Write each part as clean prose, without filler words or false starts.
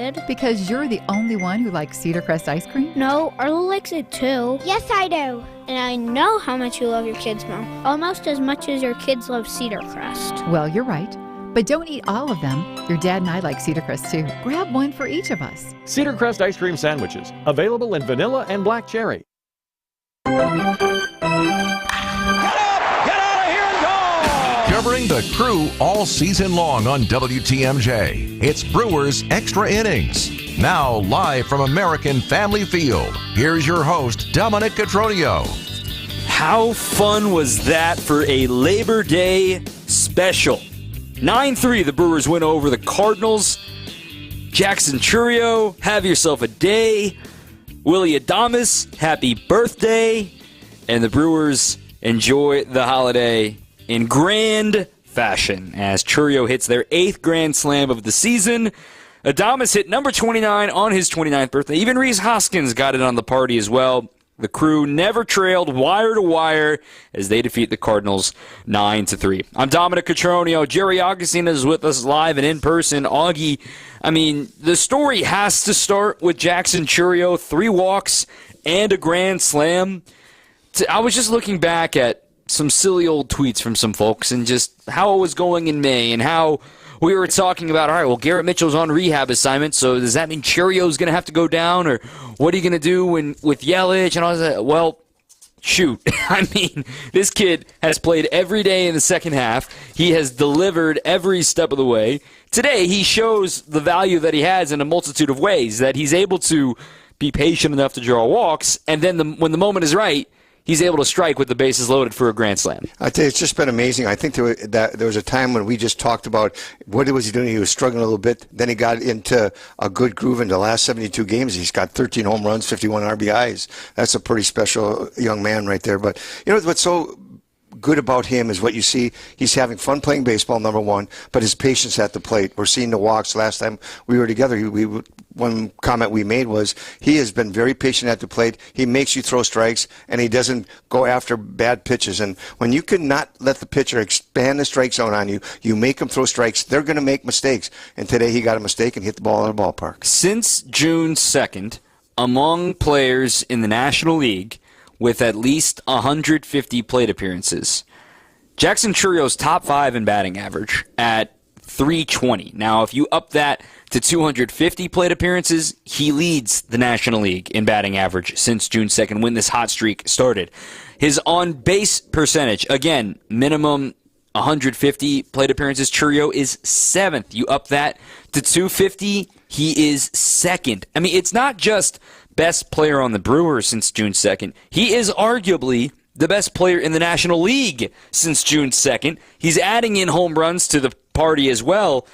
excited. Because you're the only one who likes Cedar Crest ice cream? No, Arlo likes it too. Yes, I do. And I know how much you love your kids, Mom. Almost as much as your kids love Cedar Crest. Well, you're right. But don't eat all of them. Your dad and I like Cedar Crest too. Grab one for each of us. Cedar Crest ice cream sandwiches, available in vanilla and black cherry. Covering the Crew all season long on WTMJ. It's Brewers Extra Innings. Now live from American Family Field, here's your host, Dominic Cotroneo. How fun was that for a Labor Day special? 9-3, the Brewers win over the Cardinals. Jackson Chourio, have yourself a day. Willie Adames, happy birthday. And the Brewers enjoy the holiday in grand fashion as Chourio hits their 8th Grand Slam of the season. Adames hit number 29 on his 29th birthday. Even Rhys Hoskins got it on the party as well. The Crew never trailed wire to wire as they defeat the Cardinals 9-3. I'm Dominic Cotroneo. Jerry Augustine is with us live and in person. Augie, I mean, the story has to start with Jackson Chourio. 3 walks and a grand slam. I was just looking back at some silly old tweets from some folks and just how it was going in May and how we were talking about, all right, well, Garrett Mitchell's on rehab assignment, so does that mean Chourio's going to have to go down, or what are you going to do with Yelich and all that? Well, shoot. I mean, this kid has played every day in the second half. He has delivered every step of the way. Today, he shows the value that he has in a multitude of ways, that he's able to be patient enough to draw walks, and then when the moment is right, he's able to strike with the bases loaded for a grand slam. I tell you, it's just been amazing. I think there was a time when we just talked about what was he doing. He was struggling a little bit. Then he got into a good groove in the last 72 games. He's got 13 home runs, 51 RBIs. That's a pretty special young man right there. But you know what's so good about him is what you see. He's having fun playing baseball, number one, but his patience at the plate. We're seeing the walks. Last time we were together, one comment we made was he has been very patient at the plate. He makes you throw strikes, and he doesn't go after bad pitches. And when you cannot let the pitcher expand the strike zone on you, you make them throw strikes, they're going to make mistakes. And today he got a mistake and hit the ball out of the ballpark. Since June 2nd, among players in the National League with at least 150 plate appearances, Jackson Chourio's top 5 in batting average at .320. Now, if you up that to 250 plate appearances, he leads the National League in batting average since June 2nd when this hot streak started. His on-base percentage, again, minimum 150 plate appearances, Chourio is 7th. You up that to 250, he is 2nd. I mean, it's not just best player on the Brewers since June 2nd. He is arguably the best player in the National League since June 2nd. He's adding in home runs to the party as well.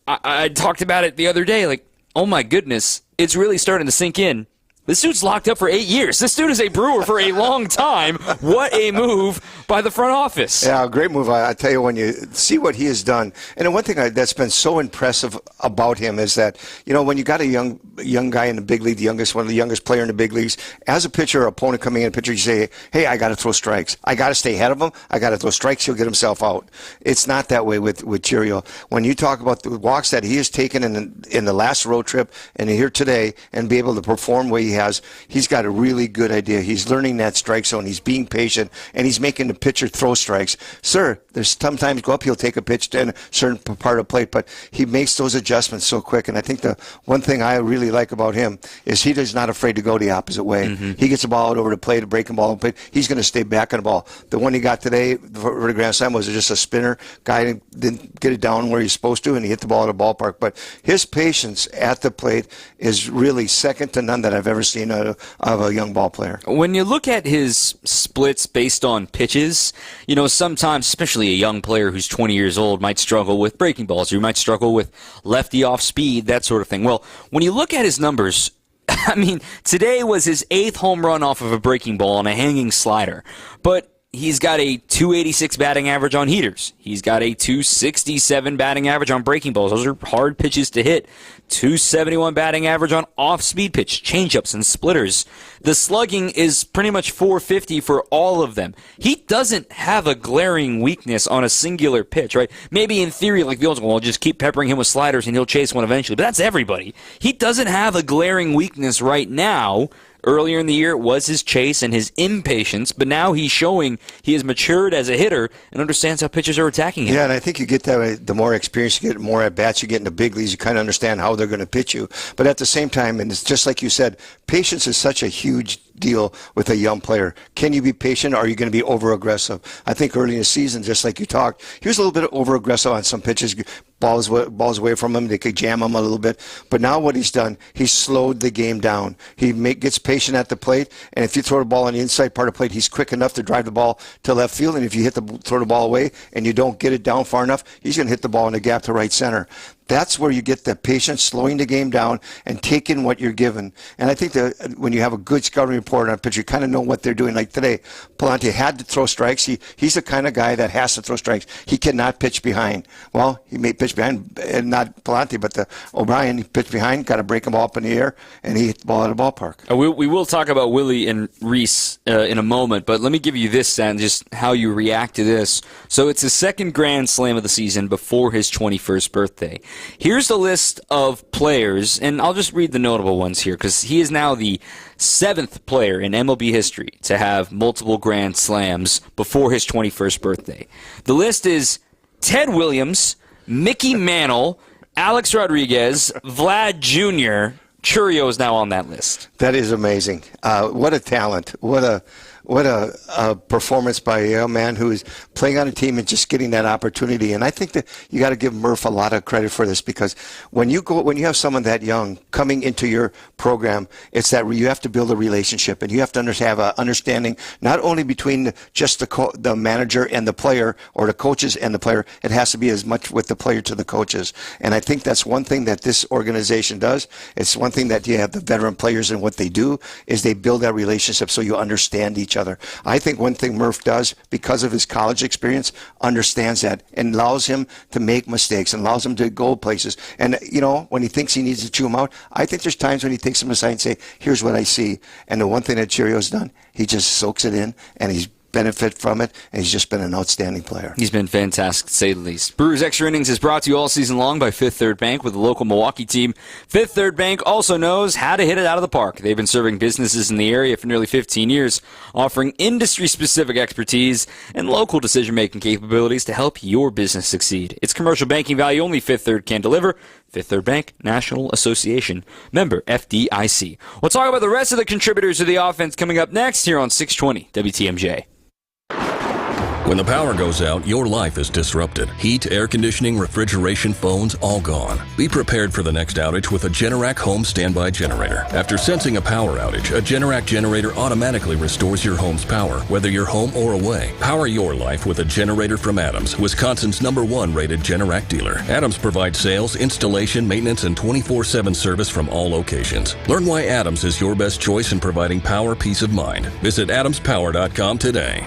I talked about it the other day, like, oh my goodness, it's really starting to sink in. This dude's locked up for 8 years. This dude is a Brewer for a long time. What a move by the front office. Yeah, great move. I tell you, when you see what he has done, and the one thing that's been so impressive about him is that, you know, when you got a young guy in the big league, one of the youngest player in the big leagues, as a pitcher or opponent coming in, you say, hey, I got to throw strikes. I got to stay ahead of him. I got to throw strikes. He'll get himself out. It's not that way with Chourio. When you talk about the walks that he has taken in the last road trip and here today and be able to perform where he has, he's got a really good idea. He's learning that strike zone. He's being patient, and he's making the pitcher throw strikes. Sir, there's sometimes go up, he'll take a pitch to a certain part of the plate, but he makes those adjustments so quick. And I think the one thing I really like about him is he is not afraid to go the opposite way. Mm-hmm. He gets the ball out over the plate, a breaking ball, he's going to stay back on the ball. The one he got today for the grand slam was just a spinner. Guy didn't get it down where he's supposed to, and he hit the ball out of the ballpark. But his patience at the plate is really second to none that I've ever seen of a young ball player. When you look at his splits based on pitches, you know, sometimes, especially a young player who's 20 years old, might struggle with breaking balls, or you might struggle with lefty off speed, that sort of thing. Well, when you look at his numbers, I mean, today was his 8th home run off of a breaking ball on a hanging slider. But he's got a .286 batting average on heaters. He's got a .267 batting average on breaking balls. Those are hard pitches to hit. .271 batting average on off-speed pitch, changeups, and splitters. The slugging is pretty much .450 for all of them. He doesn't have a glaring weakness on a singular pitch, right? Maybe in theory, like the old school, we'll just keep peppering him with sliders and he'll chase one eventually. But that's everybody. He doesn't have a glaring weakness right now. Earlier in the year, it was his chase and his impatience, but now he's showing he has matured as a hitter and understands how pitchers are attacking him. Yeah, and I think you get that the more experience you get, more at-bats you get in the big leagues, you kind of understand how they're going to pitch you. But at the same time, and it's just like you said, patience is such a huge deal with a young player. Can you be patient, or are you going to be over-aggressive? I think early in the season, just like you talked, he was a little bit over-aggressive on some pitches. Balls away from him, they could jam him a little bit. But now what he's done, he's slowed the game down. He gets patient at the plate, and if you throw the ball on the inside part of the plate, he's quick enough to drive the ball to left field. And if you throw the ball away and you don't get it down far enough, he's going to hit the ball in the gap to right center. That's where you get the patience, slowing the game down, and taking what you're given. And I think that when you have a good scouting report on a pitcher, you kind of know what they're doing. Like today, Palante had to throw strikes. He's the kind of guy that has to throw strikes. He cannot pitch behind. Well, he may pitch behind, and not Palante, but O'Brien, he pitched behind, got to break the ball up in the air, and he hit the ball out of the ballpark. We will talk about Willie and Reese in a moment, but let me give you this, Stan, just how you react to this. So it's his second Grand Slam of the season before his 21st birthday. Here's the list of players, and I'll just read the notable ones here, because he is now the 7th player in MLB history to have multiple Grand Slams before his 21st birthday. The list is Ted Williams, Mickey Mantle, Alex Rodriguez, Vlad Jr. Churrio is now on that list. That is amazing. What a talent. What a performance by a young man who is playing on a team and just getting that opportunity. And I think that you got to give Murph a lot of credit for this, because when you have someone that young coming into your program, it's that you have to build a relationship, and you have to have an understanding not only between just the manager and the player, or the coaches and the player. It has to be as much with the player to the coaches. And I think that's one thing that this organization does. It's one thing that you have the veteran players, and what they do is they build that relationship so you understand each other. I think one thing Murph does, because of his college experience, understands that and allows him to make mistakes and allows him to go places. And, when he thinks he needs to chew him out, I think there's times when he takes him aside and say, here's what I see. And the one thing that Churrio's done, he just soaks it in, and he's benefit from it, and he's just been an outstanding player. He's been fantastic, to say the least. Brewers Extra Innings is brought to you all season long by Fifth Third Bank with the local Milwaukee team. Fifth Third Bank also knows how to hit it out of the park. They've been serving businesses in the area for nearly 15 years, offering industry-specific expertise and local decision-making capabilities to help your business succeed. It's commercial banking value only Fifth Third can deliver. Fifth Third Bank, National Association, member FDIC. We'll talk about the rest of the contributors to the offense coming up next here on 620 WTMJ. When the power goes out, your life is disrupted. Heat, air conditioning, refrigeration, phones, all gone. Be prepared for the next outage with a Generac home standby generator. After sensing a power outage, a Generac generator automatically restores your home's power, whether you're home or away. Power your life with a generator from Adams, Wisconsin's #1 rated Generac dealer. Adams provides sales, installation, maintenance, and 24/7 service from all locations. Learn why Adams is your best choice in providing power peace of mind. Visit adamspower.com today.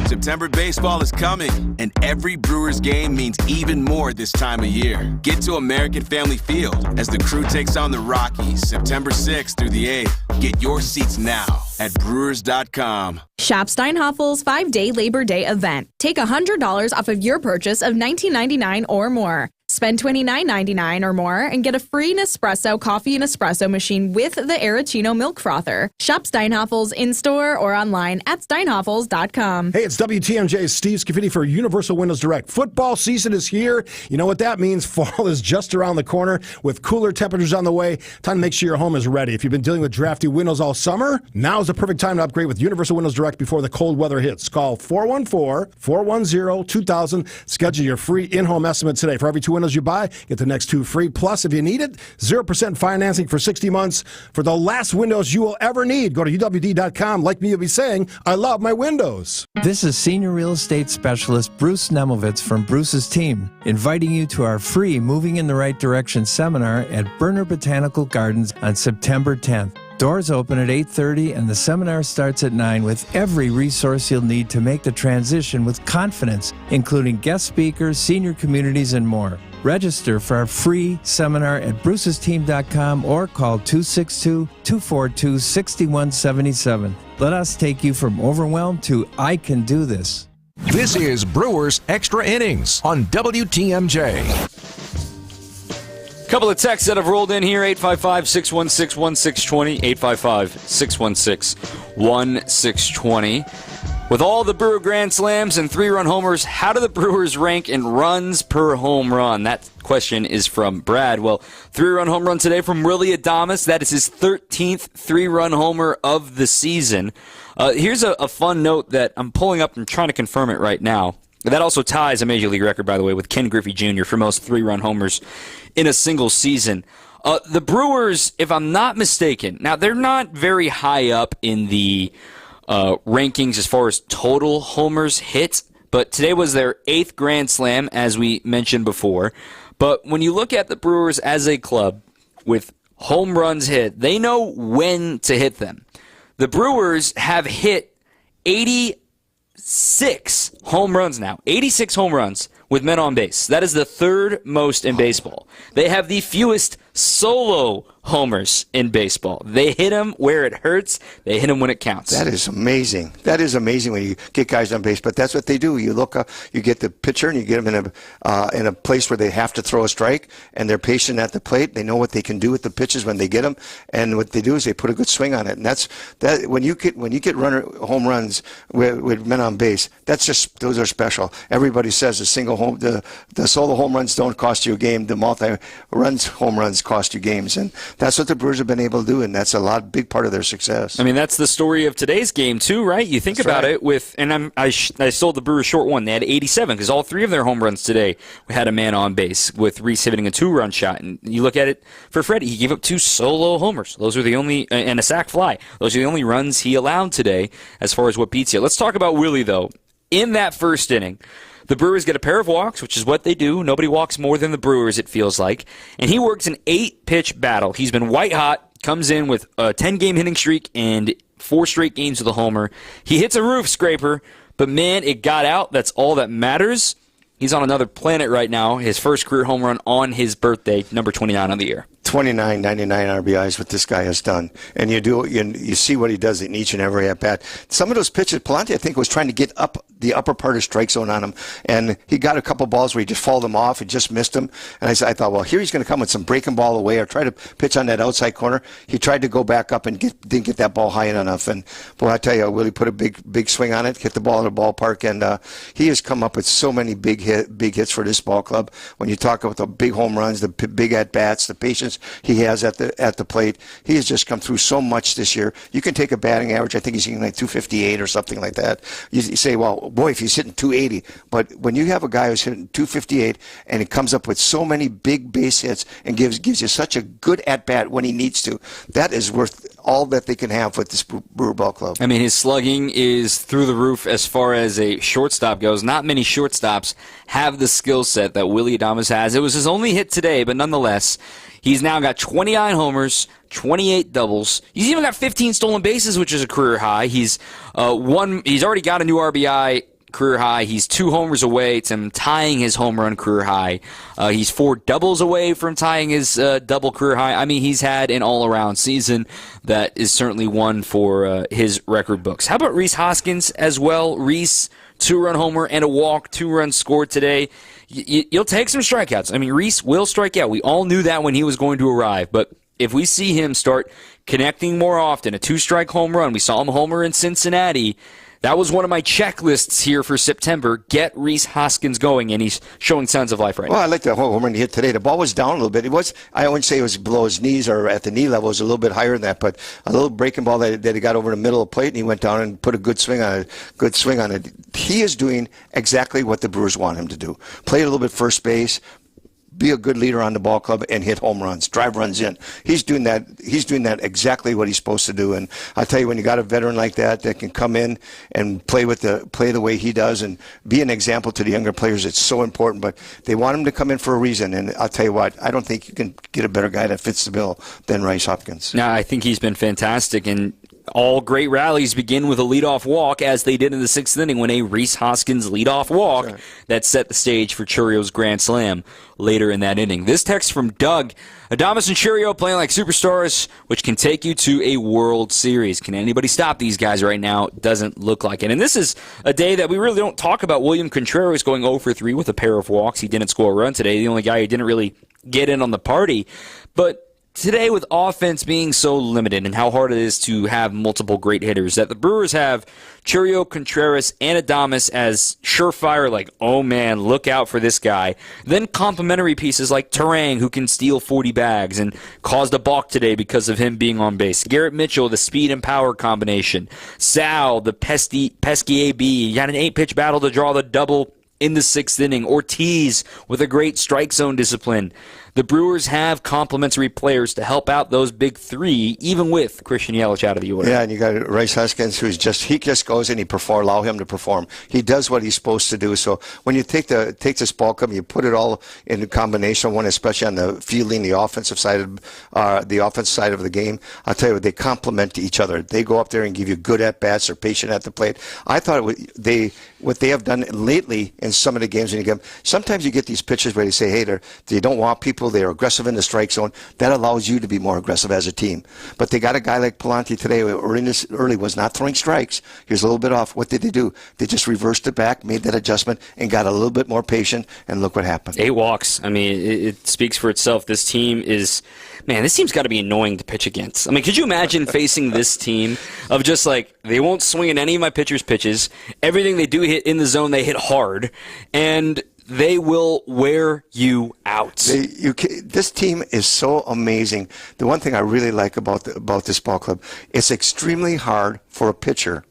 September baseball is coming, and every Brewers game means even more this time of year. Get to American Family Field as the Crew takes on the Rockies September 6th through the 8th. Get your seats now at Brewers.com. Shop Steinhaffel's 5-day Labor Day event. Take $100 off of your purchase of $19.99 or more. Spend $29.99 or more and get a free Nespresso coffee and espresso machine with the Arancino milk frother. Shop Steinhaffel's in-store or online at steinhaffels.com. Hey, it's WTMJ's Steve Scafidi for Universal Windows Direct. Football season is here. You know what that means. Fall is just around the corner with cooler temperatures on the way. Time to make sure your home is ready. If you've been dealing with drafty windows all summer, now's the perfect time to upgrade with Universal Windows Direct before the cold weather hits. Call 414-410-2000. Schedule your free in-home estimate today. For every 2 windows you buy, get the next 2 free. Plus, if you need it, 0% financing for 60 months for the last windows you will ever need. Go to UWD.com. Like me, you'll be saying, I love my windows. This is Senior Real Estate Specialist Bruce Nemovitz from Bruce's team, inviting you to our free Moving in the Right Direction seminar at Berner Botanical Gardens on September 10th. Doors open at 8:30 and the seminar starts at 9 with every resource you'll need to make the transition with confidence, including guest speakers, senior communities, and more. Register for our free seminar at brucesteam.com or call 262-242-6177. Let us take you from overwhelmed to I can do this. This is Brewers Extra Innings on WTMJ. Couple of texts that have rolled in here, 855-616-1620, 855-616-1620. With all the Brewer Grand Slams and 3-run homers, how do the Brewers rank in runs per home run? That question is from Brad. Well, 3-run home run today from Willie Adames. That is his 13th 3-run homer of the season. Here's a fun note that I'm pulling up and trying to confirm it right now. That also ties a Major League record, by the way, with Ken Griffey Jr. for most 3-run homers in a single season. The Brewers, if I'm not mistaken, now they're not very high up in the rankings as far as total homers hit, but today was their 8th Grand Slam, as we mentioned before. But when you look at the Brewers as a club with home runs hit, they know when to hit them. The Brewers have hit 86 home runs now. 86 home runs with men on base. That is the 3rd most in baseball. They have the fewest solo homers in baseball. They hit them where it hurts. They hit them when it counts. That is amazing. That is amazing when you get guys on base. But that's what they do. You look, you get the pitcher, and you get them in a place where they have to throw a strike, and they're patient at the plate. They know what they can do with the pitches when they get them, and what they do is they put a good swing on it. And that's that. When you get home runs with men on base, those are special. Everybody says the solo home runs don't cost you a game. The multi-runs home runs cost you games, and that's what the Brewers have been able to do, and that's big part of their success. I mean, that's the story of today's game too, right? You think about it I sold the Brewers short one. They had 87 because all 3 of their home runs today had a man on base, with Reese hitting a 2-run shot. And you look at it for Freddie, he gave up 2 solo homers. Those are the only, and a sac fly. Those are the only runs he allowed today as far as what beats you. Let's talk about Willie though. In that first inning, the Brewers get a pair of walks, which is what they do. Nobody walks more than the Brewers, it feels like. And he works an 8-pitch battle. He's been white hot, comes in with a 10-game hitting streak and 4 straight games with a homer. He hits a roof scraper, but man, it got out. That's all that matters. He's on another planet right now. His first career home run on his birthday, number 29 on the year. 29, 99 RBIs, what this guy has done. And you see what he does in each and every at-bat. Some of those pitches, Palante, I think, was trying to get up the upper part of strike zone on him. And he got a couple balls where he just fouled them off. He just missed them. And I thought, well, here he's going to come with some breaking ball away or try to pitch on that outside corner. He tried to go back up and didn't get that ball high enough. And, boy, I tell you, Willie put a big swing on it, hit the ball in the ballpark. And he has come up with so many big hits for this ball club. When you talk about the big home runs, the big at-bats, the patience he has at the plate, he has just come through so much this year. You can take a batting average. I think he's hitting like 258 or something like that. You say, well, boy, if he's hitting 280. But when you have a guy who's hitting 258 and he comes up with so many big base hits and gives you such a good at-bat when he needs to, that is worth all that they can have with this Brewer Ball Club. I mean, his slugging is through the roof as far as a shortstop goes. Not many shortstops have the skill set that Willie Adames has. It was his only hit today, but nonetheless, he's now got 29 homers, 28 doubles. He's even got 15 stolen bases, which is a career high. He's already got a new RBI career high. He's 2 homers away from tying his home run career high. He's 4 doubles away from tying his double career high. I mean, he's had an all-around season that is certainly one for his record books. How about Rhys Hoskins as well? Rhys, 2-run homer and a walk, 2 runs scored today. You'll take some strikeouts. I mean, Rhys will strike out. We all knew that when he was going to arrive. But if we see him start connecting more often, a 2-strike home run, we saw him homer in Cincinnati. That was one of my checklists here for September. Get Rhys Hoskins going, and he's showing signs of life right now. Well, I like the home run he hit today. The ball was down a little bit. I wouldn't say it was below his knees or at the knee level. It was a little bit higher than that, but a little breaking ball that he got over the middle of the plate, and he went down and put a good swing on it. He is doing exactly what the Brewers want him to do. Play a little bit first base, be a good leader on the ball club, and hit home runs, drive runs in. He's doing that exactly what he's supposed to do. And I tell you, when you got a veteran like that can come in and play the way he does and be an example to the younger players, it's so important. But they want him to come in for a reason. And I'll tell you what, I don't think you can get a better guy that fits the bill than Rhys Hoskins. No, I think he's been fantastic. And All great rallies begin with a leadoff walk, as they did in the 6th inning when a Rhys Hoskins leadoff walk that set the stage for Churio's grand slam later in that inning. This text from Doug: Adames and Churio playing like superstars, which can take you to a World Series. Can anybody stop these guys right now? Doesn't look like it. And this is a day that we really don't talk about. William Contreras going 0 for 3 with a pair of walks. He didn't score a run today. The only guy who didn't really get in on the party. But today, with offense being so limited and how hard it is to have multiple great hitters, that the Brewers have Churio, Contreras, and Adames as surefire, like, oh man, look out for this guy. Then complementary pieces like Terang, who can steal 40 bags and caused a balk today because of him being on base. Garrett Mitchell, the speed and power combination. Sal, the pesky AB. You got an 8-pitch battle to draw the double in the 6th inning. Ortiz with a great strike zone discipline. The Brewers have complementary players to help out those big three, even with Christian Yelich out of the order. Yeah, and you got Rhys Hoskins, he just goes and allow him to perform. He does what he's supposed to do. So when you take this ball club, you put it all in a combination, one especially on the fielding, the offensive side of the game. I'll tell you what, they complement each other. They go up there and give you good at bats. They're patient at the plate. I thought what they have done lately in some of the games when you get them, sometimes you get these pitchers where they say, hey, they don't want people. They're aggressive in the strike zone. That allows you to be more aggressive as a team. But they got a guy like Palante today who early was not throwing strikes. He was a little bit off. What did they do? They just reversed it back, made that adjustment, and got a little bit more patient, and look what happened. 8 walks. I mean, it speaks for itself. This team's got to be annoying to pitch against. I mean, could you imagine facing this team of just like, they won't swing at any of my pitchers' pitches. Everything they do hit in the zone, they hit hard. And they will wear you out. This team is so amazing. The one thing I really like about this ball club, it's extremely hard for a pitcher,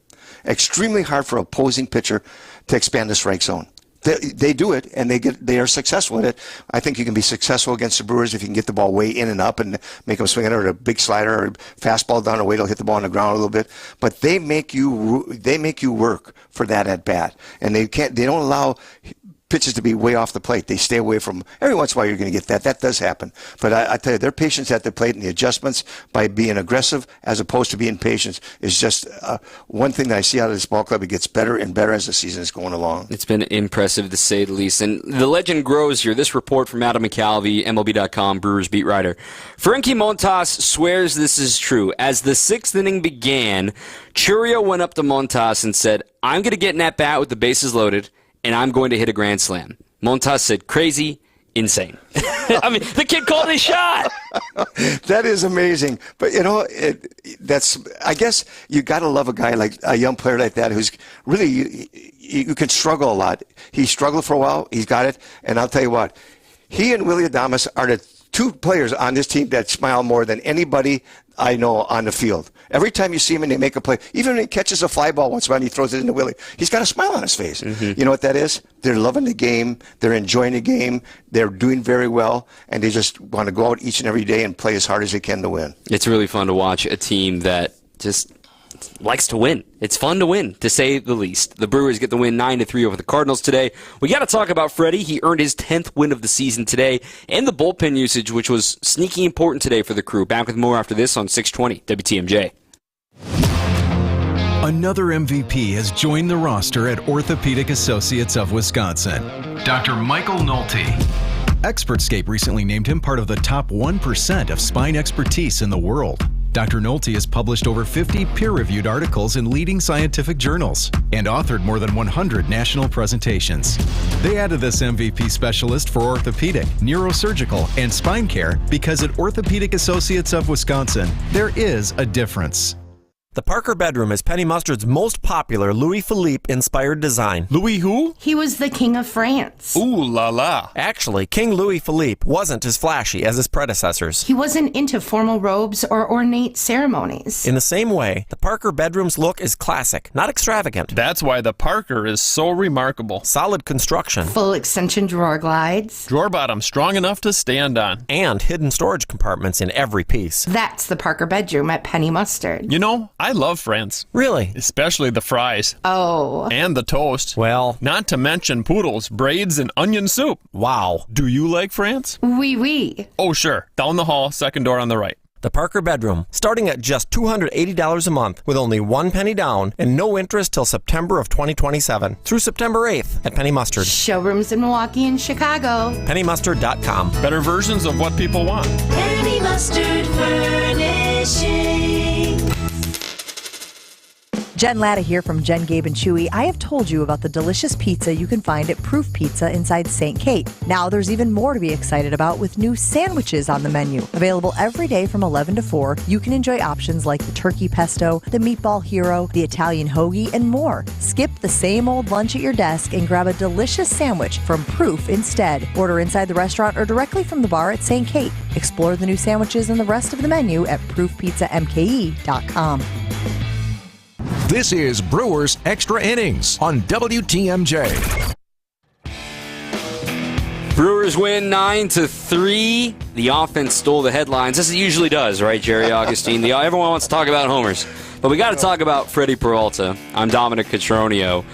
extremely hard for an opposing pitcher to expand the strike zone. They do it, and they are successful at it. I think you can be successful against the Brewers if you can get the ball way in and up and make them swing it, or a big slider or a fastball down the way, they'll hit the ball on the ground a little bit. But they make you work for that at bat, and they don't allow pitches to be way off the plate. They stay away from. Every once in a while you're going to get that. That does happen. But I tell you, their patience at the plate and the adjustments by being aggressive as opposed to being patient is just one thing that I see out of this ball club. It gets better and better as the season is going along. It's been impressive to say the least. And the legend grows here. This report from Adam McCalvey, MLB.com, Brewers beat writer. Frankie Montas swears this is true. As the 6th inning began, Churio went up to Montas and said, I'm going to get in at bat with the bases loaded, and I'm going to hit a grand slam. Montas said, crazy, insane. I mean, the kid called his shot. That is amazing. But, I guess you got to love a guy like a young player like that who's really, you can struggle a lot. He struggled for a while. He's got it. And I'll tell you what, he and Willie Adames are the 2 players on this team that smile more than anybody I know on the field. Every time you see him and they make a play, even when he catches a fly ball once in a while and he throws it into Willie, he's got a smile on his face. Mm-hmm. You know what that is? They're loving the game. They're enjoying the game. They're doing very well, and they just want to go out each and every day and play as hard as they can to win. It's really fun to watch a team that just likes to win. It's fun to win, to say the least. The Brewers get the win 9-3 over the Cardinals today. We got to talk about Freddie. He earned his 10th win of the season today, and the bullpen usage, which was sneaky important today for the crew. Back with more after this on 620 WTMJ. Another MVP has joined the roster at Orthopedic Associates of Wisconsin. Dr. Michael Nolte. Expertscape recently named him part of the top 1% of spine expertise in the world. Dr. Nolte has published over 50 peer-reviewed articles in leading scientific journals and authored more than 100 national presentations. They added this MVP specialist for orthopedic, neurosurgical, and spine care because at Orthopedic Associates of Wisconsin, there is a difference. The Parker bedroom is Penny Mustard's most popular Louis Philippe-inspired design. Louis who? He was the King of France. Ooh la la. Actually, King Louis Philippe wasn't as flashy as his predecessors. He wasn't into formal robes or ornate ceremonies. In the same way, the Parker bedroom's look is classic, not extravagant. That's why the Parker is so remarkable. Solid construction. Full extension drawer glides. Drawer bottom strong enough to stand on. And hidden storage compartments in every piece. That's the Parker bedroom at Penny Mustard. You know, I love France. Really? Especially the fries. Oh. And the toast. Well. Not to mention poodles, braids, and onion soup. Wow. Do you like France? Oui, oui. Oh, sure. Down the hall, second door on the right. The Parker bedroom, starting at just $280 a month with only 1 penny down and no interest till September of 2027 through September 8th at Penny Mustard. Showrooms in Milwaukee and Chicago. PennyMustard.com. Better versions of what people want. Penny Mustard Furnishing. Jen Latta here from Jen, Gabe, and Chewy. I have told you about the delicious pizza you can find at Proof Pizza inside St. Kate. Now there's even more to be excited about with new sandwiches on the menu. Available every day from 11 to 4, you can enjoy options like the turkey pesto, the meatball hero, the Italian hoagie, and more. Skip the same old lunch at your desk and grab a delicious sandwich from Proof instead. Order inside the restaurant or directly from the bar at St. Kate. Explore the new sandwiches and the rest of the menu at proofpizzamke.com. This is Brewers Extra Innings on WTMJ. Brewers win 9-3. The offense stole the headlines. This it usually does, right, Jerry Augustine? Everyone wants to talk about homers. But we got to talk about Freddie Peralta. I'm Dominic Cotroneo.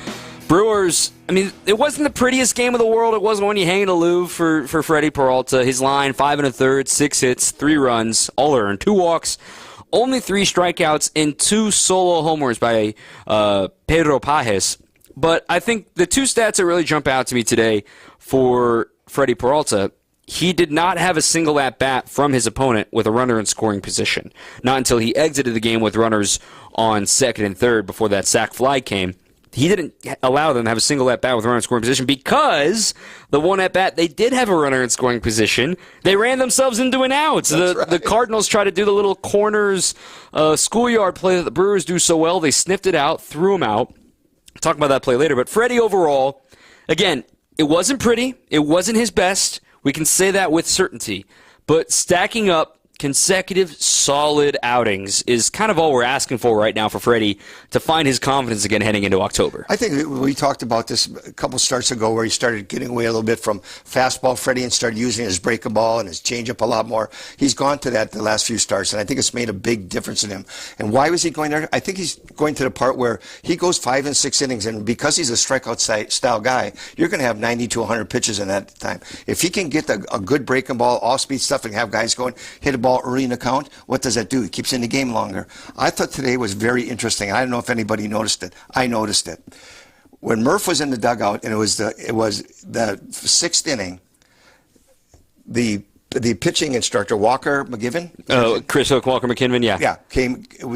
Brewers, I mean, it wasn't the prettiest game of the world. It wasn't when you hang aloof for Freddie Peralta. His line, 5 1/3, 6 hits, 3 runs, all earned, 2 walks. Only 3 strikeouts and 2 solo homers by Pedro Pajes. But I think the 2 stats that really jump out to me today for Freddie Peralta, he did not have a single at-bat from his opponent with a runner in scoring position. Not until he exited the game with runners on second and third before that sac fly came. He didn't allow them to have a single at-bat with a runner in scoring position because the one at-bat they did have a runner in scoring position. They ran themselves into an out. The Cardinals tried to do the little corners schoolyard play that the Brewers do so well. They sniffed it out, threw him out. Talk about that play later. But Freddie overall, again, it wasn't pretty. It wasn't his best. We can say that with certainty. But stacking up consecutive solid outings is kind of all we're asking for right now for Freddie to find his confidence again heading into October. I think we talked about this a couple starts ago where he started getting away a little bit from fastball, Freddie, and started using his breaking ball and his changeup a lot more. He's gone to that the last few starts, and I think it's made a big difference in him. And why was he going there? I think he's going to the part where he goes 5 and 6 innings, and because he's a strikeout style guy, you're going to have 90 to 100 pitches in that time. If he can get a good breaking ball, off-speed stuff, and have guys going, hit a ball early in the count, what does that do? It keeps in the game longer. I thought today was very interesting. I don't know if anybody noticed it. I noticed it. When Murph was in the dugout, and it was the 6th inning, the pitching instructor, Walker McGivern? Oh, Chris Hook, Walker McKinnon, yeah. Yeah,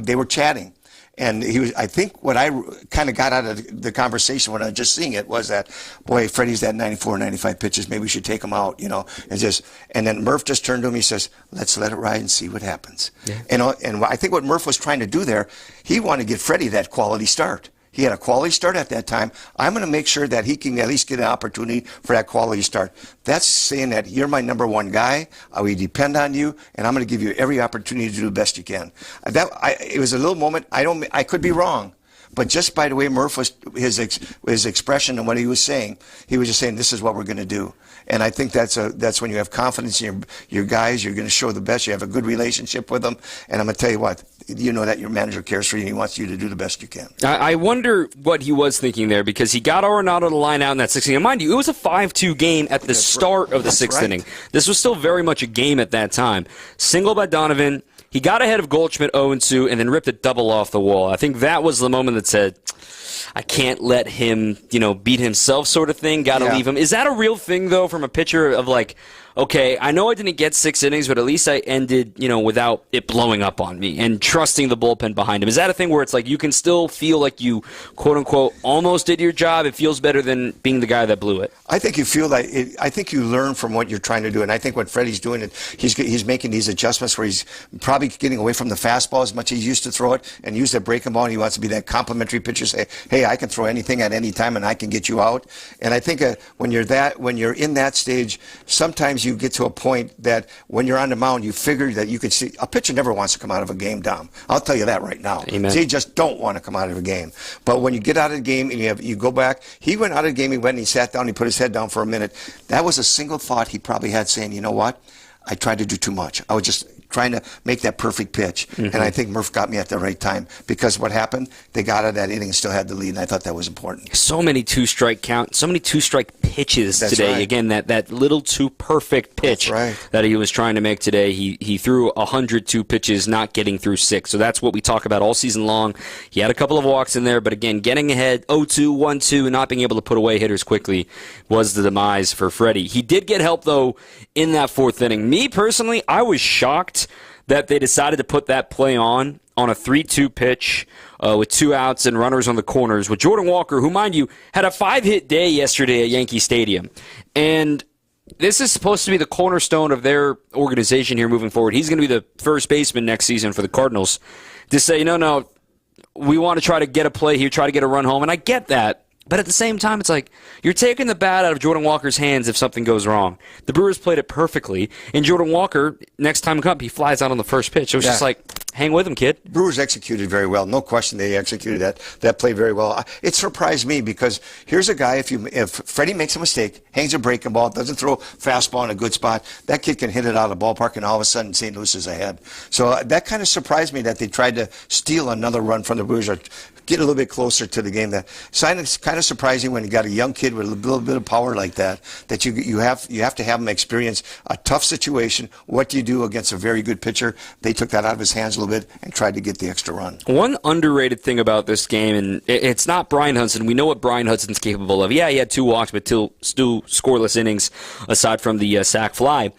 they were chatting. And I think what I kind of got out of the conversation when I was just seeing it was that, boy, Freddie's at 94, 95 pitches. Maybe we should take him out, and then Murph just turned to him. He says, let's let it ride and see what happens. Yeah. And I think what Murph was trying to do there, he wanted to get Freddie that quality start. He had a quality start at that time. I'm going to make sure that he can at least get an opportunity for that quality start. That's saying that you're my number one guy. We depend on you, and I'm going to give you every opportunity to do the best you can. It was a little moment. I could be wrong, but just by the way Murph was his expression and what he was saying, he was just saying this is what we're going to do. And I think that's when you have confidence in your guys. You're going to show the best. You have a good relationship with them. And I'm going to tell you what, you know that your manager cares for you and he wants you to do the best you can. I wonder what he was thinking there because he got Arenado to line out in that 6th inning. And mind you, it was a 5-2 game at the start of the 6th inning. This was still very much a game at that time. Single by Donovan. He got ahead of Goldschmidt 0-2 and then ripped a double off the wall. I think that was the moment that said, I can't let him, beat himself sort of thing. Got to leave him. Is that a real thing, though, from a pitcher of like, okay, I know I didn't get 6 innings, but at least I ended, without it blowing up on me and trusting the bullpen behind him. Is that a thing where it's like you can still feel like you, quote unquote, almost did your job? It feels better than being the guy that blew it. I think you feel that. I think you learn from what you're trying to do, and I think what Freddie's doing, he's making these adjustments where he's probably getting away from the fastball as much as he used to throw it and use that breaking ball. And he wants to be that complimentary pitcher, say, hey, I can throw anything at any time and I can get you out. And I think when you're in that stage, sometimes you get to a point that when you're on the mound, you figure that you could see a pitcher never wants to come out of a game, Dom. I'll tell you that right now. Amen. They just don't want to come out of a game. But when you get out of the game and you go back, he went out of the game, he went and he sat down, he put his head down for a minute. That was a single thought he probably had saying, you know what? I tried to do too much. I was just trying to make that perfect pitch. And I think Murph got me at the right time, because what happened, they got out of that inning and still had the lead, and I thought that was important. So many two-strike pitches today. Right. Again, that little too perfect pitch that he was trying to make today. He threw 102 pitches, not getting through 6. So that's what we talk about all season long. He had a couple of walks in there, but again, getting ahead 0-2, 1-2, and not being able to put away hitters quickly was the demise for Freddie. He did get help, though, in that 4th inning. Me, personally, I was shocked that they decided to put that play on a 3-2 pitch with 2 outs and runners on the corners with Jordan Walker, who, mind you, had a 5-hit day yesterday at Yankee Stadium. And this is supposed to be the cornerstone of their organization here moving forward. He's going to be the first baseman next season for the Cardinals. To say, no, we want to try to get a play here, try to get a run home, and I get that. But at the same time, it's like you're taking the bat out of Jordan Walker's hands if something goes wrong. The Brewers played it perfectly, and Jordan Walker, next time up, he flies out on the first pitch. It was just like, hang with him, kid. Brewers executed very well. No question they executed that play very well. It surprised me, because here's a guy, if Freddie makes a mistake, hangs a breaking ball, doesn't throw a fastball in a good spot, that kid can hit it out of the ballpark, and all of a sudden St. Louis is ahead. So that kind of surprised me that they tried to steal another run from the Brewers, or get a little bit closer to the game. It's kind of surprising when you got a young kid with a little bit of power like that you have to have him experience a tough situation. What do you do against a very good pitcher? They took that out of his hands a little bit and tried to get the extra run. One underrated thing about this game, and it's not Brian Hudson. We know what Brian Hudson's capable of. Yeah, he had 2 walks, but still scoreless innings aside from the sac fly.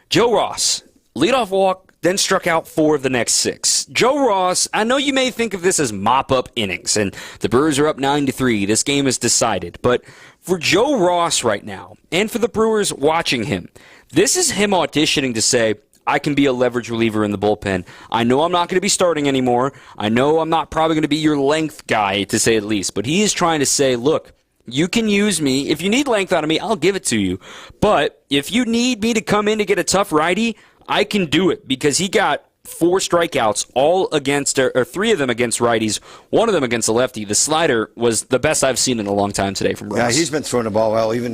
Joe Ross, leadoff walk, then struck out 4 of the next 6. Joe Ross, I know you may think of this as mop-up innings, and the Brewers are up 9-3. This game is decided. But for Joe Ross right now, and for the Brewers watching him, this is him auditioning to say, I can be a leverage reliever in the bullpen. I know I'm not going to be starting anymore. I know I'm not probably going to be your length guy, to say at least. But he is trying to say, look, you can use me. If you need length out of me, I'll give it to you. But if you need me to come in to get a tough righty, I can do it, because he got 4 strikeouts, all against, or 3 of them against righties, 1 of them against a lefty. The slider was the best I've seen in a long time today from Ross. Yeah, he's been throwing the ball well. Even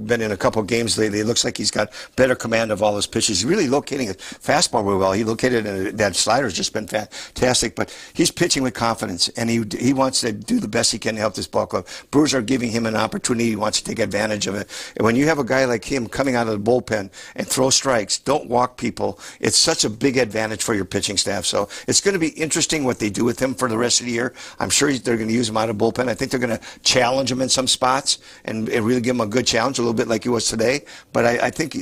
been in a couple of games lately. It looks like he's got better command of all his pitches. He's really locating his fastball really well. He located it, that slider's just been fantastic. But he's pitching with confidence, and he wants to do the best he can to help this ball club. Brewers are giving him an opportunity. He wants to take advantage of it. And when you have a guy like him coming out of the bullpen and throw strikes, don't walk people, it's such a big advantage for your pitching staff. So it's going to be interesting what they do with him for the rest of the year. I'm sure they're going to use him out of bullpen. I think they're going to challenge him in some spots and really give him a good challenge, a little bit like he was today. But I think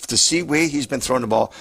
to see the way he's been throwing the ball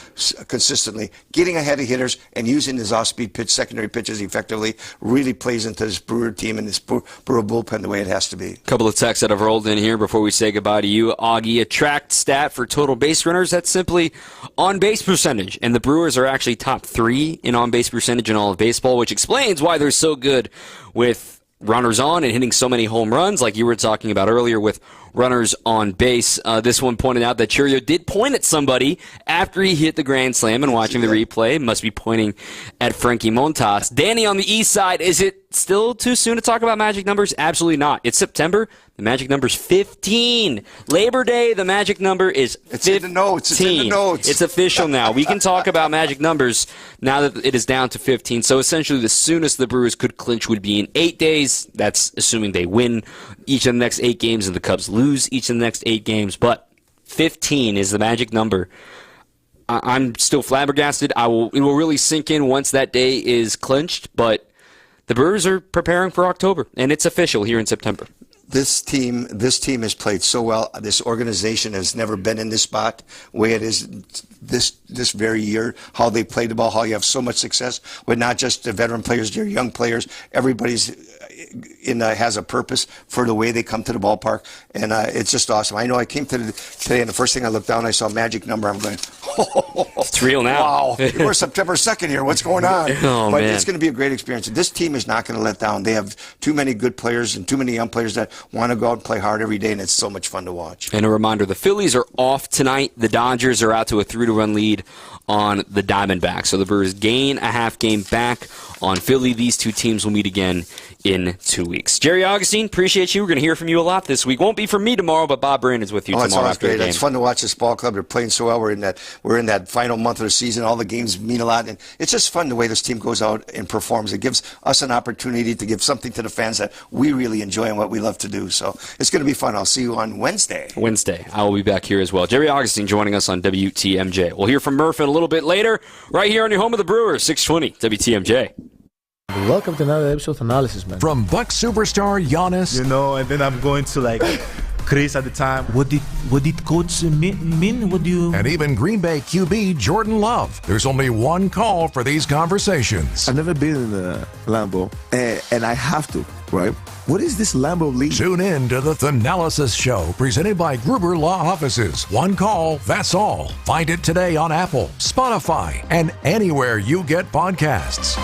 consistently, getting ahead of hitters and using his off-speed secondary pitches effectively, really plays into this Brewer team and this Brewer bullpen the way it has to be. A couple of texts that have rolled in here before we say goodbye to you. Augie, a tracked stat for total base runners, that's simply on-base percentage. And the Brewers are actually top 3 in on-base percentage in all of baseball, which explains why they're so good with runners on and hitting so many home runs, like you were talking about earlier with runners on base. This one pointed out that Churio did point at somebody after he hit the grand slam, and watching the replay must be pointing at Frankie Montas. Danny on the east side, is it still too soon to talk about magic numbers? Absolutely not. It's September. The magic number's 15. Labor Day, the magic number is 15. It's in the notes. It's in the notes. It's official now. We can talk about magic numbers now that it is down to 15. So essentially the soonest the Brewers could clinch would be in 8 days. That's assuming they win each of the next 8 games and the Cubs lose each of the next 8 games. But 15 is the magic number. I'm still flabbergasted. It will really sink in once that day is clinched. But the Brewers are preparing for October, and it's official here in September. This team has played so well. This organization has never been in this spot, the way it is this very year, how they played the ball, how you have so much success with not just the veteran players, your young players. Everybody's has a purpose for the way they come to the ballpark, and it's just awesome. I know I came today, and the first thing I looked down, I saw a magic number. I'm going, it's real now. Wow, we're September 2nd here. What's going on? But man. It's going to be a great experience. This team is not going to let down. They have too many good players and too many young players that want to go out and play hard every day, and it's so much fun to watch. And a reminder, the Phillies are off tonight. The Dodgers are out to a 3-run lead on the Diamondbacks. So the Brewers gain a half game back on Philly. These two teams will meet again in 2 weeks. Jerry Augustine, appreciate you. We're going to hear from you a lot this week. Won't be from me tomorrow, but Bob Brandon's with you tomorrow after the game. It's fun to watch this ball club. They're playing so well. We're in that final month of the season. All the games mean a lot, and it's just fun the way this team goes out and performs. It gives us an opportunity to give something to the fans that we really enjoy and what we love to do. So it's going to be fun. I'll see you on Wednesday. I will be back here as well. Jerry Augustine joining us on WTMJ. We'll hear from Murph in a little bit later, right here on your home of the Brewers, 620 WTMJ. Welcome to another episode of Analysis, man. From Bucks superstar Giannis. And then I'm going to Chris at the time. What did coach mean? What do you... And even Green Bay QB Jordan Love. There's only one call for these conversations. I've never been in a Lambeau, and I have to, right? What is this Lambeau league? Tune in to the Thanalysis Show, presented by Gruber Law Offices. One call, that's all. Find it today on Apple, Spotify, and anywhere you get podcasts.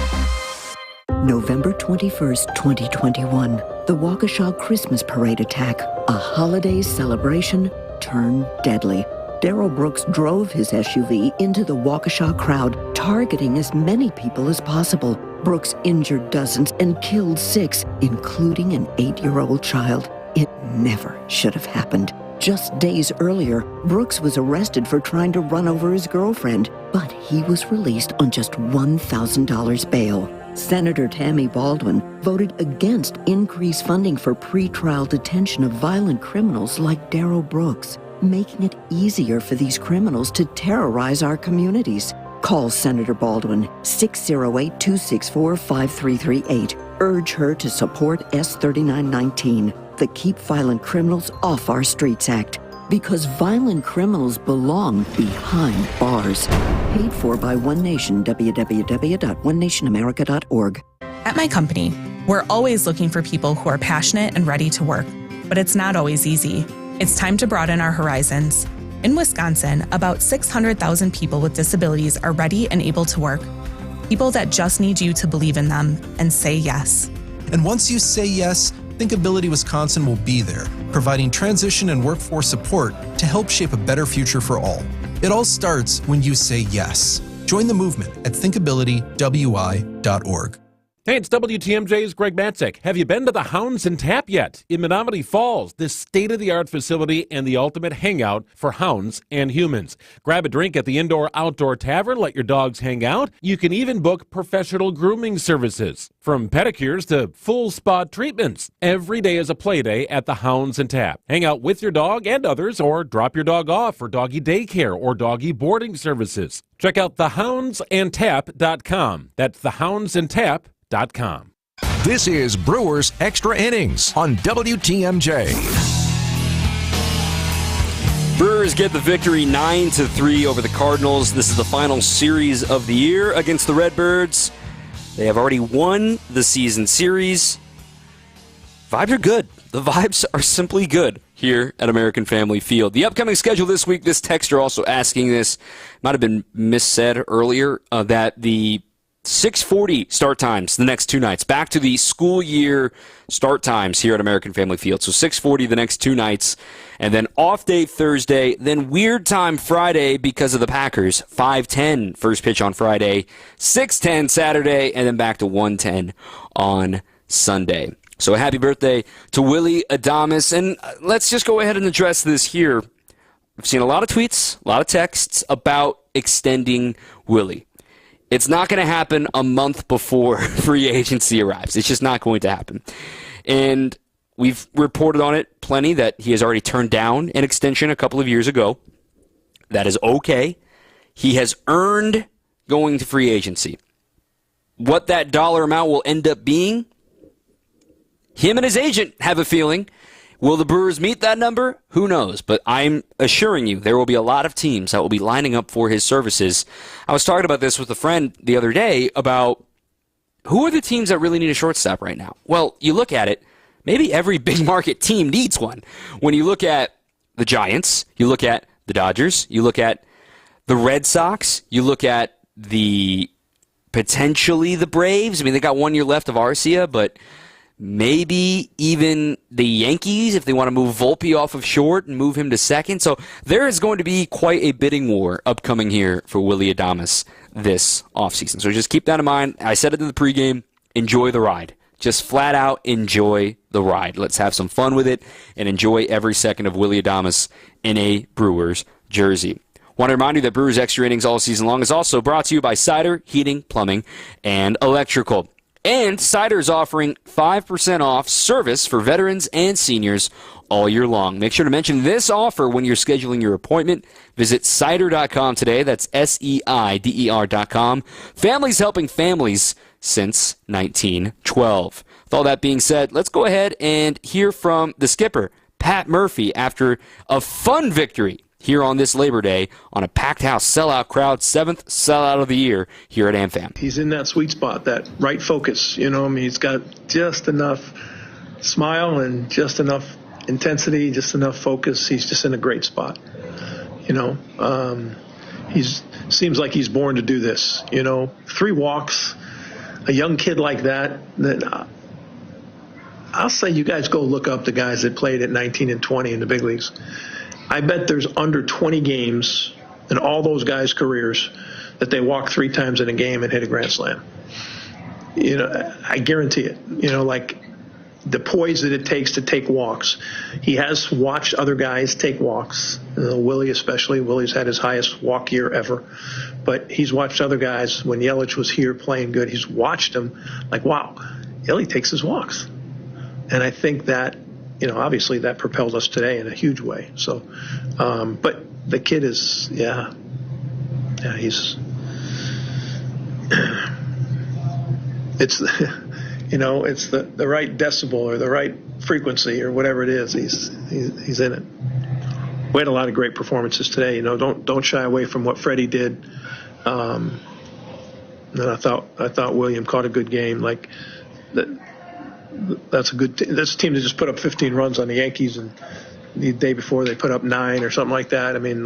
November 21st, 2021. The Waukesha Christmas Parade attack. A holiday celebration turned deadly. Darrell Brooks drove his SUV into the Waukesha crowd, targeting as many people as possible. Brooks injured dozens and killed 6, including an 8-year-old child. It never should have happened. Just days earlier, Brooks was arrested for trying to run over his girlfriend, but he was released on just $1,000 bail. Senator Tammy Baldwin voted against increased funding for pretrial detention of violent criminals like Darrell Brooks, making it easier for these criminals to terrorize our communities. Call Senator Baldwin, 608-264-5338. Urge her to support S3919, the Keep Violent Criminals Off Our Streets Act. Because violent criminals belong behind bars. Paid for by One Nation, www.onenationamerica.org. At my company, we're always looking for people who are passionate and ready to work, but it's not always easy. It's time to broaden our horizons. In Wisconsin, about 600,000 people with disabilities are ready and able to work. People that just need you to believe in them and say yes. And once you say yes, Thinkability Wisconsin will be there, providing transition and workforce support to help shape a better future for all. It all starts when you say yes. Join the movement at thinkabilitywi.org. Hey, it's WTMJ's Greg Matzek. Have you been to the Hounds and Tap yet? In Menominee Falls, this state-of-the-art facility and the ultimate hangout for hounds and humans. Grab a drink at the indoor-outdoor tavern, let your dogs hang out. You can even book professional grooming services, from pedicures to full spa treatments. Every day is a play day at the Hounds and Tap. Hang out with your dog and others, or drop your dog off for doggy daycare or doggy boarding services. Check out thehoundsandtap.com. That's thehoundsandtap.com. This is Brewers Extra Innings on WTMJ. Brewers get the victory 9-3 over the Cardinals. This is the final series of the year against the Redbirds. They have already won the season series. Vibes are good. The vibes are simply good here at American Family Field. The upcoming schedule this week, this texter also asking this, might have been missaid earlier, that the 6:40 start times the next 2 nights. Back to the school year start times here at American Family Field. So 6:40 the next 2 nights, and then off day Thursday, then weird time Friday because of the Packers. 5:10 first pitch on Friday, 6:10 Saturday, and then back to 1:10 on Sunday. So a happy birthday to Willie Adames. And let's just go ahead and address this here. I've seen a lot of tweets, a lot of texts about extending Willie. It's not going to happen a month before free agency arrives. It's just not going to happen. And we've reported on it plenty that he has already turned down an extension a couple of years ago. That is okay. He has earned going to free agency. What that dollar amount will end up being, him and his agent have a feeling. Will the Brewers meet that number? Who knows? But I'm assuring you there will be a lot of teams that will be lining up for his services. I was talking about this with a friend the other day about who are the teams that really need a shortstop right now. Well, you look at it, maybe every big market team needs one. When you look at the Giants, you look at the Dodgers, you look at the Red Sox, you look at potentially the Braves. I mean, they got 1 year left of Arcia, but maybe even the Yankees if they want to move Volpe off of short and move him to second. So there is going to be quite a bidding war upcoming here for Willie Adames this offseason. So just keep that in mind. I said it in the pregame. Enjoy the ride. Just flat out enjoy the ride. Let's have some fun with it and enjoy every second of Willy Adames in a Brewers jersey. Want to remind you that Brewers Extra Innings all season long is also brought to you by Cider, Heating, Plumbing, and Electrical. And Cider is offering 5% off service for veterans and seniors all year long. Make sure to mention this offer when you're scheduling your appointment. Visit cider.com today. That's SEIDER.com. Families helping families since 1912. With all that being said, let's go ahead and hear from the skipper, Pat Murphy, after a fun victory here on this Labor Day on a packed house sellout crowd, 7th sellout of the year here at AmFam. He's in that sweet spot, that right focus. He's got just enough smile and just enough intensity, just enough focus. He's just in a great spot. Seems like he's born to do this. 3 walks, a young kid like that. I'll say you guys go look up the guys that played at 19 and 20 in the big leagues. I bet there's under 20 games in all those guys' careers that they walk 3 times in a game and hit a grand slam. I guarantee it. Like the poise that it takes to take walks. He has watched other guys take walks. Willie especially. Willie's had his highest walk year ever. But he's watched other guys. When Yelich was here playing good, he's watched him like, wow, Yelich takes his walks. And I think that, obviously that propelled us today in a huge way. So, but the kid is, he's, it's the right decibel or the right frequency or whatever it is. He's in it. We had a lot of great performances today. Don't shy away from what Freddie did. And I thought William caught a good game. Like that. That's a good. That's a team that just put up 15 runs on the Yankees, and the day before they put up 9 or something like that. I mean,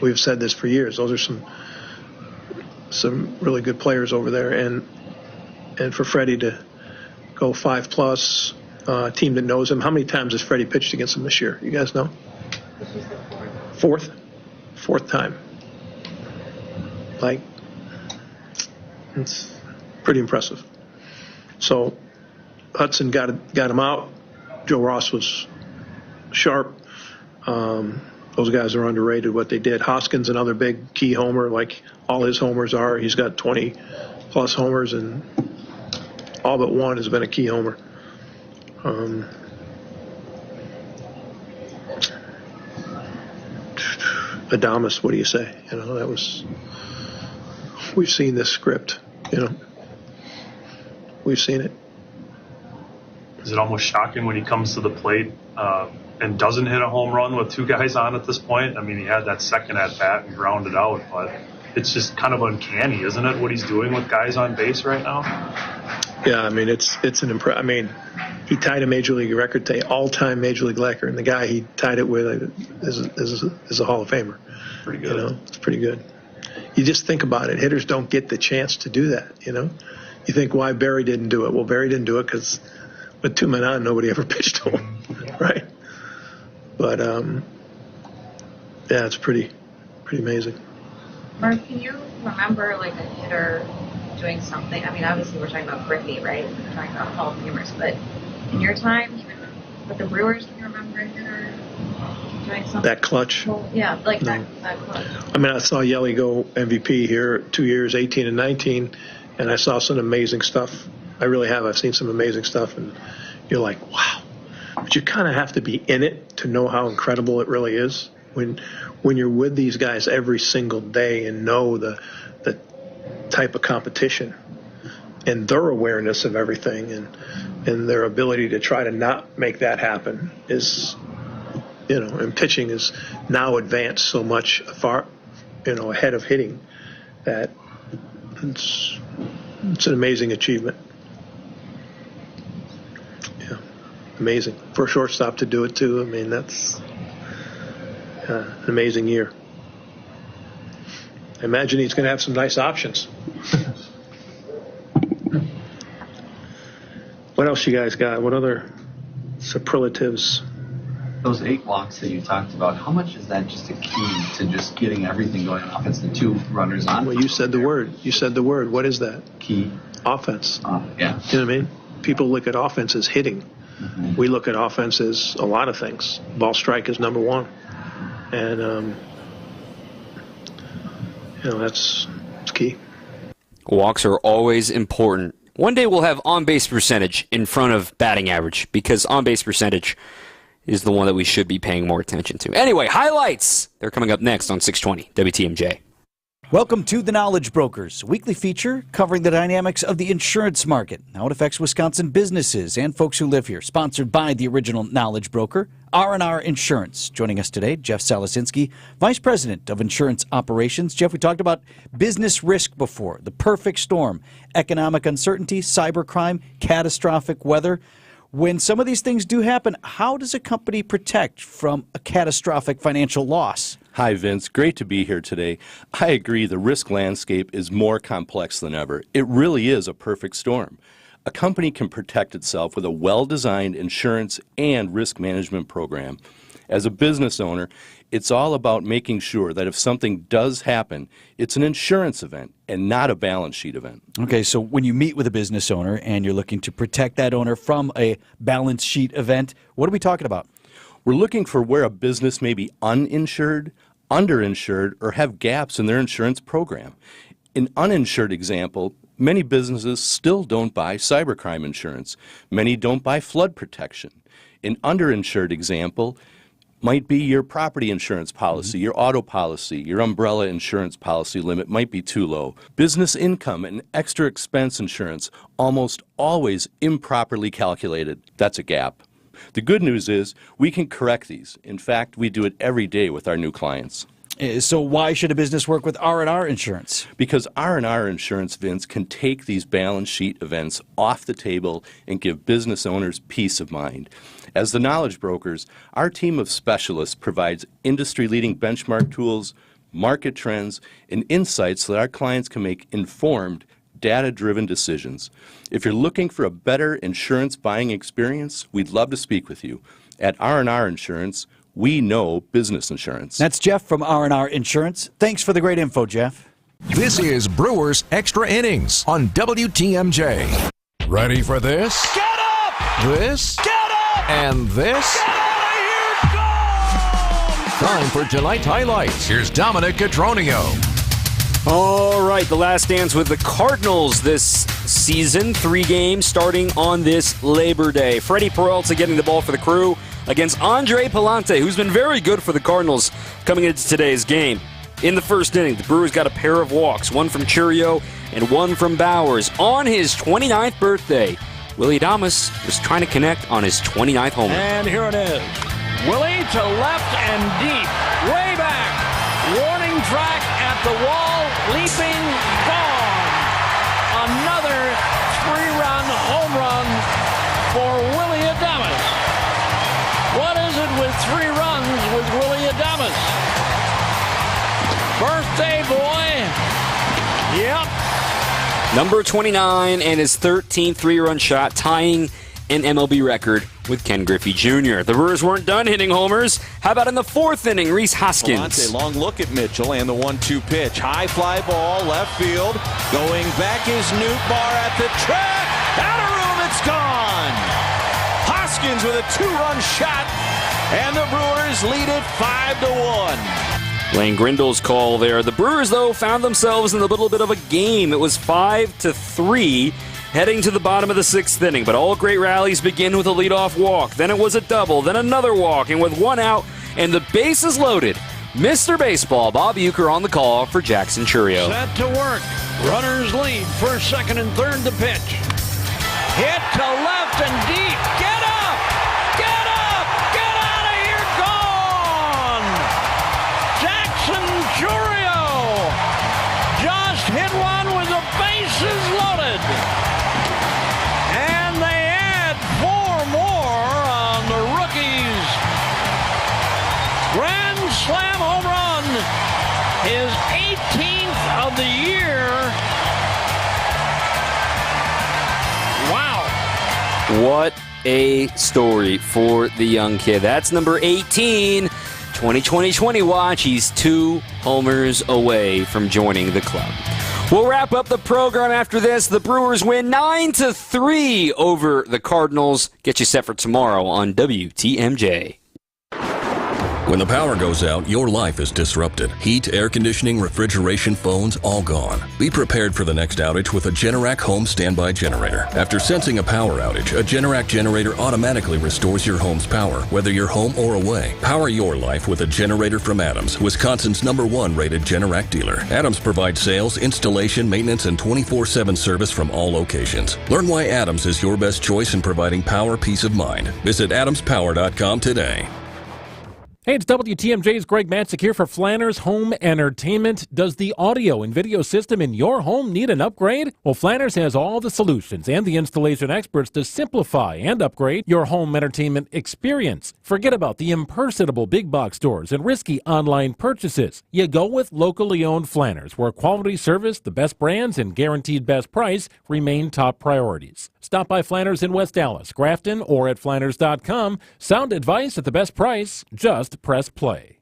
we've said this for years. Those are some really good players over there, and for Freddie to go 5+, a team that knows him. How many times has Freddie pitched against him this year? You guys know? This is the fourth time. It's pretty impressive. So Hudson got him out. Joe Ross was sharp. Those guys are underrated, what they did. Hoskins, another big key homer, like all his homers are. He's got 20-plus homers, and all but one has been a key homer. Adames, what do you say? We've seen this script, We've seen it. Is it almost shocking when he comes to the plate and doesn't hit a home run with 2 guys on at this point? I mean, he had that second at bat and grounded out, but it's just kind of uncanny, isn't it, what he's doing with guys on base right now? Yeah, I mean, it's an impressive. I mean, he tied a major league record today, all-time major league record, and the guy he tied it with is a Hall of Famer. Pretty good. It's pretty good. You just think about it. Hitters don't get the chance to do that. You think why Barry didn't do it? Well, Barry didn't do it because with 2 men on, nobody ever pitched to him, right? But it's pretty amazing. Mark, can you remember a hitter doing something? I mean, obviously we're talking about Griffey, right? We're talking about Hall of Famers, but in your time, even with the Brewers, can you remember a hitter doing something? That clutch? Yeah, that clutch. I mean, I saw Yelly go MVP here 2 years, 18 and 19. And I saw some amazing stuff. I really have. I've seen some amazing stuff, and you're like, wow. But you kind of have to be in it to know how incredible it really is. When you're with these guys every single day and know the type of competition and their awareness of everything and their ability to try to not make that happen is, and pitching is now advanced so much far, ahead of hitting that it's an amazing achievement. Yeah, amazing. For a shortstop to do it, too, I mean, that's an amazing year. I imagine he's going to have some nice options. What else you guys got? What other superlatives? those 8 walks that you talked about, how much is that just a key to just getting everything going on offense? The 2 runners on. Well, you said the word. What is that? Key. Offense. Yeah. You know what I mean? People look at offense as hitting. Mm-hmm. We look at offense as a lot of things. Ball strike is number 1. And, that's key. Walks are always important. One day we'll have on-base percentage in front of batting average because on-base percentage is the one that we should be paying more attention to. Anyway, highlights. They're coming up next on 620 WTMJ. Welcome to The Knowledge Brokers, a weekly feature covering the dynamics of the insurance market, how it affects Wisconsin businesses and folks who live here. Sponsored by the original Knowledge Broker, R&R Insurance. Joining us today, Jeff Salasinski, Vice President of Insurance Operations. Jeff, we talked about business risk before, the perfect storm, economic uncertainty, cybercrime, catastrophic weather. When some of these things do happen, how does a company protect from a catastrophic financial loss? Hi, Vince. Great to be here today. I agree the risk landscape is more complex than ever. It really is a perfect storm. A company can protect itself with a well-designed insurance and risk management program. As a business owner, it's all about making sure that if something does happen, it's an insurance event and not a balance sheet event. Okay, so when you meet with a business owner and you're looking to protect that owner from a balance sheet event, what are we talking about? We're looking for where a business may be uninsured, underinsured, or have gaps in their insurance program. In uninsured example, many businesses still don't buy cybercrime insurance. Many don't buy flood protection. In underinsured example, might be your property insurance policy, your auto policy, your umbrella insurance policy limit might be too low. Business income and extra expense insurance almost always improperly calculated. That's a gap. The good news is we can correct these. In fact, we do it every day with our new clients. So why should a business work with R&R Insurance? Because R&R Insurance, Vince, can take these balance sheet events off the table and give business owners peace of mind. As the Knowledge Brokers, our team of specialists provides industry-leading benchmark tools, market trends, and insights so that our clients can make informed, data-driven decisions. If you're looking for a better insurance buying experience, we'd love to speak with you. At R&R Insurance, we know business insurance. That's Jeff from R&R Insurance. Thanks for the great info, Jeff. This is Brewers Extra Innings on WTMJ. Ready for this? Get up! This? Get up! And this? Get out of here! Go! Time for tonight's highlights. Here's Dominic Cotroneo. All right, the last dance with the Cardinals this season. 3 games starting on this Labor Day. Freddie Peralta getting the ball for the Crew against Andre Palante, who's been very good for the Cardinals coming into today's game. In the first inning, the Brewers got a pair of walks, one from Churio and one from Bowers. On his 29th birthday, Willie Adames was trying to connect on his 29th homer. And here it is. Willie to left and deep, way back. Warning track at the wall, leaping, gone. Another 3-run home run for Willie Adames. What is it with 3 runs with Willie Adames? Birthday boy. Yep. Number 29 and his 13th 3-run shot, tying an MLB record with Ken Griffey Jr. The Brewers weren't done hitting homers. How about in the 4th inning, Rhys Hoskins? Palante, long look at Mitchell and the 1-2 pitch. High fly ball, left field. Going back is Nootbaar at the track. Out of room, it's gone. Hoskins with a 2-run shot, and the Brewers lead it 5-1. Lane Grindle's call there. The Brewers, though, found themselves in a little bit of a game. It was 5-3 heading to the bottom of the 6th inning. But all great rallies begin with a leadoff walk. Then it was a double, then another walk, and with 1 out and the bases loaded, Mr. Baseball, Bob Uecker on the call for Jackson Churio. Set to work. Runners lead. First, second, and third to pitch. Hit to left and deep. Get up! Get up! Get out of here! Gone! Jackson Churio just hit one with the bases loaded. And they add 4 more on the rookie's grand slam home run. His 18th of the year. Wow. What a story for the young kid. That's number 18. 2020 watch. He's 2 homers away from joining the club. We'll wrap up the program after this. The Brewers win 9-3 over the Cardinals. Get you set for tomorrow on WTMJ. When the power goes out, your life is disrupted. Heat, air conditioning, refrigeration, phones, all gone. Be prepared for the next outage with a Generac home standby generator. After sensing a power outage, a Generac generator automatically restores your home's power, whether you're home or away. Power your life with a generator from Adams, Wisconsin's #1 rated Generac dealer. Adams provides sales, installation, maintenance, and 24/7 service from all locations. Learn why Adams is your best choice in providing power peace of mind. Visit adamspower.com today. Hey, it's WTMJ's Greg Matzik here for Flanner's Home Entertainment. Does the audio and video system in your home need an upgrade? Well, Flanner's has all the solutions and the installation experts to simplify and upgrade your home entertainment experience. Forget about the impersonable big box stores and risky online purchases. You go with locally owned Flanner's, where quality service, the best brands, and guaranteed best price remain top priorities. Stop by Flanner's in West Dallas, Grafton, or at Flanners.com. Sound advice at the best price. Just press play.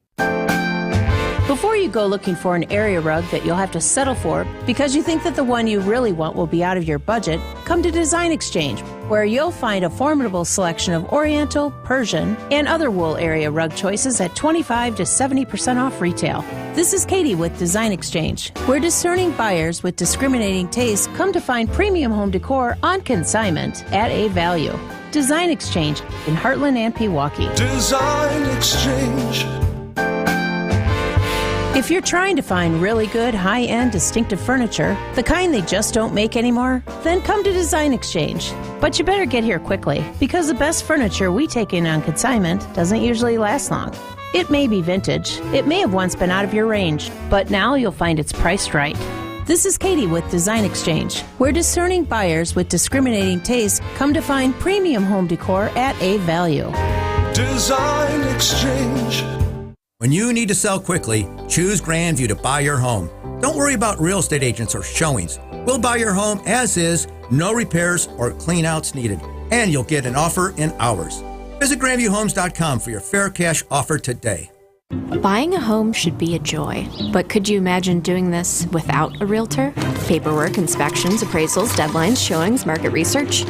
Before you go looking for an area rug that you'll have to settle for because you think that the one you really want will be out of your budget, come to Design Exchange, where you'll find a formidable selection of Oriental, Persian, and other wool area rug choices at 25 to 70% off retail. This is Katie with Design Exchange, where discerning buyers with discriminating tastes come to find premium home decor on consignment at a value. Design Exchange in Heartland and Pewaukee. Design Exchange. If you're trying to find really good, high-end, distinctive furniture, the kind they just don't make anymore, then come to Design Exchange. But you better get here quickly, because the best furniture we take in on consignment doesn't usually last long. It may be vintage, it may have once been out of your range, but now you'll find it's priced right. This is Katie with Design Exchange, where discerning buyers with discriminating tastes come to find premium home decor at a value. Design Exchange. When you need to sell quickly, choose Grandview to buy your home. Don't worry about real estate agents or showings. We'll buy your home as is, no repairs or cleanouts needed, and you'll get an offer in hours. Visit GrandviewHomes.com for your fair cash offer today. Buying a home should be a joy, but could you imagine doing this without a realtor? Paperwork, inspections, appraisals, deadlines, showings, market research?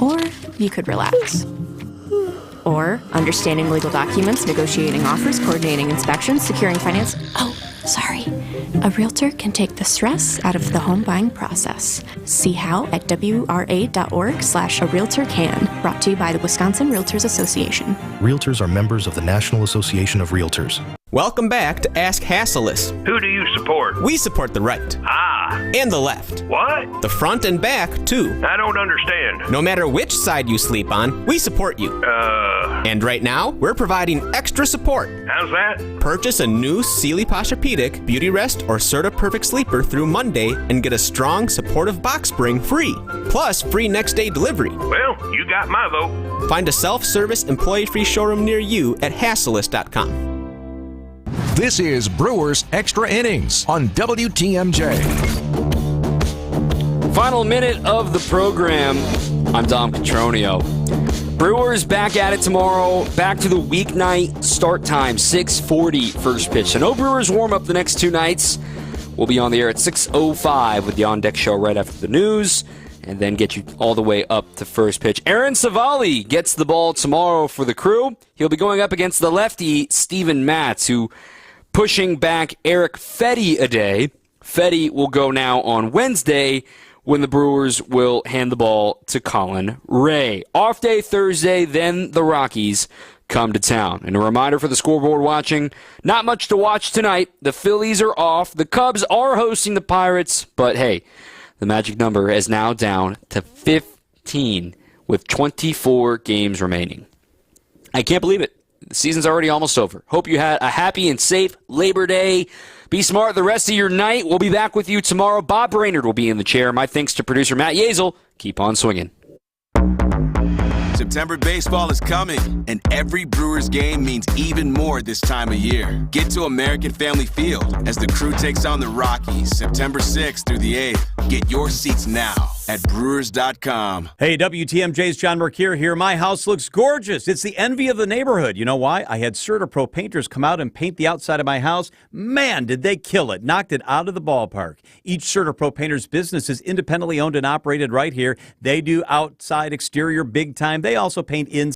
Or you could relax. Or understanding legal documents, negotiating offers, coordinating inspections, securing finance. Oh, sorry. A realtor can take the stress out of the home buying process. See how at wra.org/a-realtor-can. Brought to you by the Wisconsin Realtors Association. Realtors are members of the National Association of Realtors. Welcome back to Ask Hasselus. Who do you support? We support the right. And the left. What? The front and back, too. I don't understand. No matter which side you sleep on, we support you. And right now, we're providing extra support. How's that? Purchase a new Sealy Posturepedic, Beauty Rest, or Serta Perfect Sleeper through Monday and get a strong, supportive box spring free. Plus, free next-day delivery. Well, you got my vote. Find a self-service, employee-free showroom near you at Hasselus.com. This is Brewers Extra Innings on WTMJ. Final minute of the program. I'm Dom Cotroneo. Brewers back at it tomorrow. Back to the weeknight start time, 6:40 first pitch. So no Brewers warm up the next 2 nights. We'll be on the air at 6:05 with the On Deck Show right after the news, and then get you all the way up to first pitch. Aaron Savali gets the ball tomorrow for the Crew. He'll be going up against the lefty Steven Matz, who pushing back Eric Fetty a day. Fetty will go now on Wednesday when the Brewers will hand the ball to Colin Ray. Off day Thursday, then the Rockies come to town. And a reminder for the scoreboard watching, not much to watch tonight. The Phillies are off. The Cubs are hosting the Pirates. But hey, the magic number is now down to 15 with 24 games remaining. I can't believe it. The season's already almost over. Hope you had a happy and safe Labor Day. Be smart the rest of your night. We'll be back with you tomorrow. Bob Brainerd will be in the chair. My thanks to producer Matt Yazel. Keep on swinging. September baseball is coming, and every Brewers game means even more this time of year. Get to American Family Field as the Crew takes on the Rockies September 6th through the 8th. Get your seats now at Brewers.com. Hey, WTMJ's John Mercure here. My house looks gorgeous. It's the envy of the neighborhood. You know why? I had CertaPro painters come out and paint the outside of my house. Man, did they kill it. Knocked it out of the ballpark. Each CertaPro painter's business is independently owned and operated right here. They do outside, exterior, big time. They also paint inside.